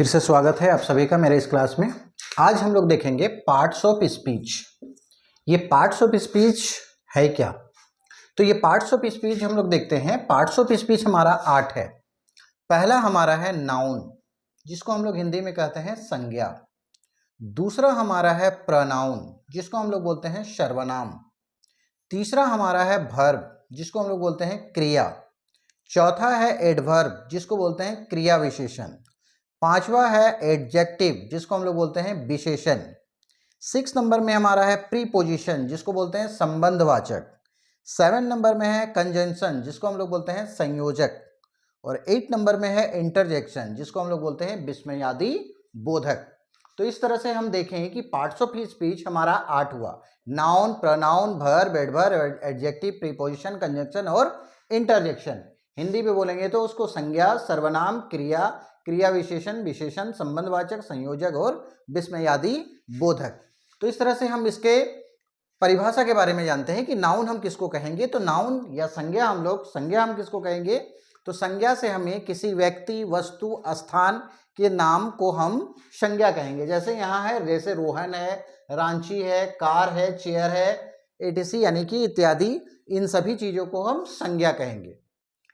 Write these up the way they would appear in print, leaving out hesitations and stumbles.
फिर से स्वागत है आप सभी का मेरे इस क्लास में। आज हम लोग देखेंगे पार्ट्स ऑफ स्पीच। ये पार्ट्स ऑफ स्पीच है क्या? तो ये पार्ट्स ऑफ स्पीच हम लोग देखते हैं। पार्ट्स ऑफ स्पीच हमारा 8 है। पहला हमारा है नाउन, जिसको हम लोग हिंदी में कहते हैं संज्ञा। दूसरा हमारा है प्रोनाउन, जिसको हम लोग बोलते हैं सर्वनाम। तीसरा हमारा है वर्ब, जिसको हम लोग बोलते हैं क्रिया। चौथा है एडवर्ब, जिसको बोलते हैं क्रिया विशेषण। पांचवा है एडजेक्टिव, जिसको हम लोग बोलते हैं विशेषण। 6 नंबर में हमारा है प्रीपोजिशन, जिसको बोलते हैं संबंधवाचक। 7 नंबर में है कंजंक्शन, जिसको हम लोग बोलते हैं संयोजक। और 8 नंबर में है इंटरजेक्शन, जिसको हम लोग बोलते हैं विस्मयादि बोधक। तो इस तरह से हम देखें कि पार्ट्स ऑफ स्पीच हमारा 8 हुआ। Noun, pronoun, verb, adverb, adjective, preposition, conjunction और इंटरजेक्शन। हिंदी में बोलेंगे तो उसको संज्ञा, सर्वनाम, क्रिया, क्रिया विशेषण, विशेषण, संबंधवाचक, संयोजक और विस्मयादि बोधक। तो इस तरह से हम इसके परिभाषा के बारे में जानते हैं कि नाउन हम किसको कहेंगे। तो नाउन या संज्ञा हम किसको कहेंगे? तो संज्ञा से हमें किसी व्यक्ति, वस्तु, स्थान के नाम को हम संज्ञा कहेंगे। जैसे यहाँ है, जैसे रोहन है, रांची है, कार है, चेयर है, एटीसी यानी कि इत्यादि, इन सभी चीजों को हम संज्ञा कहेंगे।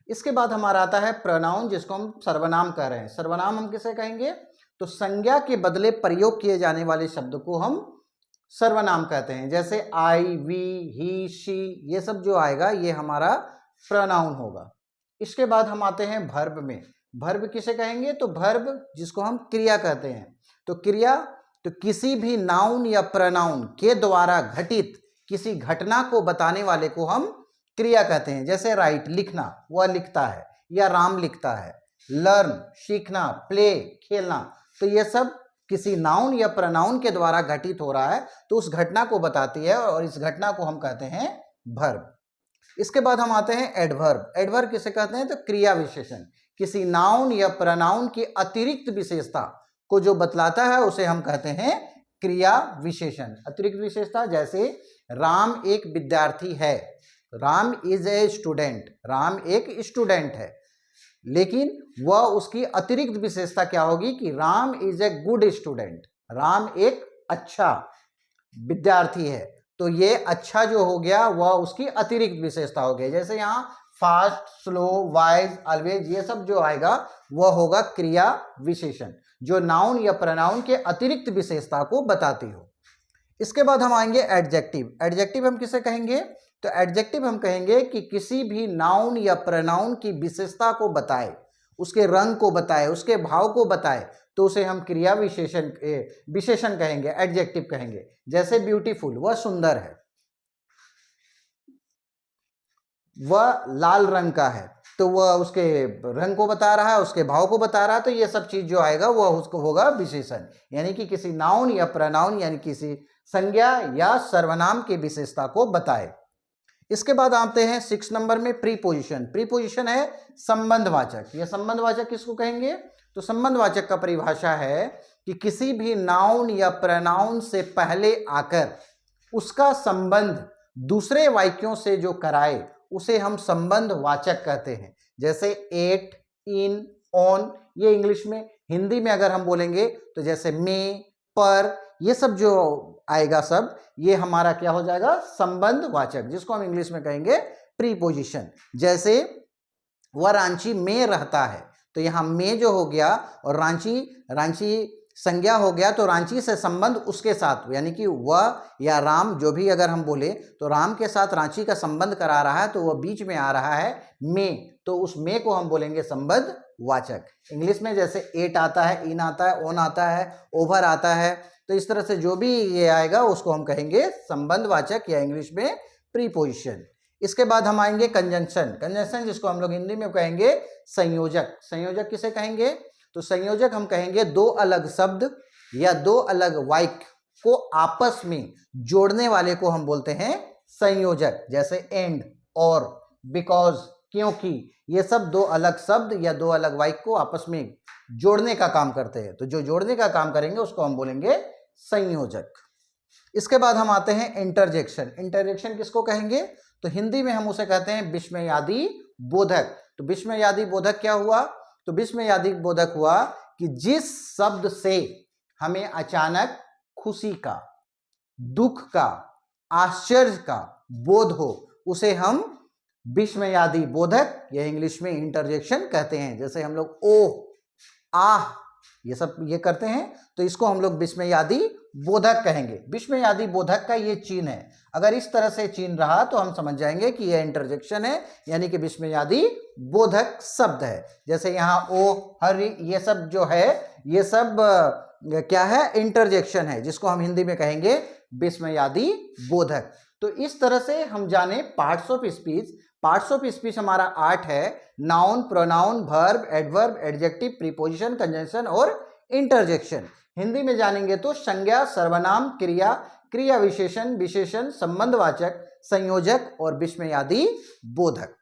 इसके बाद हमारा आता है प्रोनाउन, जिसको हम सर्वनाम कह रहे हैं। सर्वनाम हम किसे कहेंगे? तो संज्ञा के बदले प्रयोग किए जाने वाले शब्द को हम सर्वनाम कहते हैं। जैसे आई, वी, ही, शी, ये सब जो आएगा ये हमारा प्रोनाउन होगा। इसके बाद हम आते हैं वर्ब में। वर्ब किसे कहेंगे? तो वर्ब जिसको हम क्रिया कहते हैं। तो क्रिया, तो किसी भी नाउन या प्रोनाउन के द्वारा घटित किसी घटना को बताने वाले को हम क्रिया कहते हैं। जैसे राइट, लिखना, वह लिखता है, या राम लिखता है। लर्न, सीखना, प्ले, खेलना, तो ये सब किसी नाउन या प्रोनाउन के द्वारा घटित हो रहा है, तो उस घटना को बताती है और इस घटना को हम कहते हैं वर्ब। इसके बाद हम आते हैं एडवर्ब। एडवर्ब किसे कहते हैं? तो क्रिया विशेषण। किसी नाउन या प्रोनाउन की अतिरिक्त विशेषता को जो बतलाता है उसे हम कहते हैं क्रिया विशेषण। अतिरिक्त विशेषता, जैसे राम एक विद्यार्थी है, Ram is a student, Ram एक स्टूडेंट है, लेकिन वह उसकी अतिरिक्त विशेषता क्या होगी कि Ram is a good student, Ram एक अच्छा विद्यार्थी है। तो ये अच्छा जो हो गया वह उसकी अतिरिक्त विशेषता हो गई। जैसे यहाँ फास्ट, स्लो, वाइज, ऑलवेज, ये सब जो आएगा वह होगा क्रिया विशेषण, जो नाउन या प्रोनाउन के अतिरिक्त विशेषता को बताती हो। इसके बाद हम आएंगे एडजेक्टिव। एडजेक्टिव हम किसे कहेंगे? तो एडजेक्टिव हम कहेंगे कि किसी भी नाउन या प्रोनाउन की विशेषता को बताए, उसके रंग को बताए, उसके भाव को बताए, तो उसे हम क्रिया विशेषण कहेंगे, एडजेक्टिव कहेंगे। जैसे ब्यूटीफुल, वह सुंदर है, वह लाल रंग का है, तो वह उसके रंग को बता रहा है, उसके भाव को बता रहा है, तो ये सब चीज जो आएगा वह उसको होगा विशेषण, यानी कि किसी नाउन या प्रोनाउन यानी किसी संज्ञा या सर्वनाम की विशेषता को बताए। इसके बाद आते हैं 6 नंबर में प्रीपोजिशन। प्रीपोजिशन है संबंधवाचक। यह संबंधवाचक किसको कहेंगे? तो संबंधवाचक का परिभाषा है कि किसी भी नाउन या प्रोनाउन से पहले आकर उसका संबंध दूसरे वाक्यों से जो कराए उसे हम संबंधवाचक कहते हैं। जैसे एट, इन, ऑन, ये इंग्लिश में। हिंदी में अगर हम बोलेंगे तो जैसे में, पर, ये सब जो आएगा सब ये हमारा क्या हो जाएगा? संबंधवाचक, जिसको हम इंग्लिश में कहेंगे प्रीपोजिशन। जैसे वह रांची में रहता है, तो यहाँ में जो हो गया और रांची संज्ञा हो गया, तो रांची से संबंध उसके साथ, यानी कि वह या राम जो भी अगर हम बोले तो राम के साथ रांची का संबंध करा रहा है, तो वह बीच में आ रहा है में, तो उस में को हम बोलेंगे संबंधवाचक। इंग्लिश में जैसे एट आता है, इन आता है, ऑन आता है, ओवर आता है, तो इस तरह से जो भी ये आएगा उसको हम कहेंगे संबंधवाचक या इंग्लिश में प्रीपोजिशन। इसके बाद हम आएंगे कंजंक्शन। कंजंक्शन जिसको हम लोग हिंदी में कहेंगे संयोजक। संयोजक किसे कहेंगे? तो संयोजक हम कहेंगे दो अलग शब्द या दो अलग वाक्य को आपस में जोड़ने वाले को हम बोलते हैं संयोजक। जैसे एंड, और, बिकॉज, क्योंकि, ये सब दो अलग शब्द या दो अलग वाक्य को आपस में जोड़ने का काम करते हैं। तो जो जोड़ने का काम करेंगे उसको हम बोलेंगे संयोजक। इसके बाद हम आते हैं इंटरजेक्शन। इंटरजेक्शन किसको कहेंगे? तो हिंदी में हम उसे कहते हैं विस्मयादि बोधक। तो विस्मयादि बोधक क्या हुआ? तो विस्मयादि बोधक हुआ कि जिस शब्द से हमें अचानक खुशी का, दुख का, आश्चर्य का बोध हो उसे हम विस्मयादि बोधक या इंग्लिश में इंटरजेक्शन कहते हैं। जैसे हम लोग ओ, आह ये सब ये करते हैं तो इसको हम लोग विस्मयादि बोधक कहेंगे। विस्मयादि बोधक का ये चिन्ह है। अगर इस तरह से चिन्ह रहा तो हम समझ जाएंगे कि यह इंटरजेक्शन है, यानी कि विस्मयादि बोधक शब्द है। जैसे यहाँ ओ, हरि, ये सब जो है ये सब क्या है, इंटरजेक्शन है, जिसको हम हिंदी में कहेंगे विस्मयादि बोधक। तो इस तरह से हम जाने parts of speech. Parts of speech हमारा 8 है, noun, pronoun, verb, adverb, adjective, preposition, conjunction और इंटरजेक्शन। हिंदी में जानेंगे तो संज्ञा, सर्वनाम, क्रिया, क्रिया विशेषण, विशेषण, संबंधवाचक, संयोजक और विस्मयादि बोधक।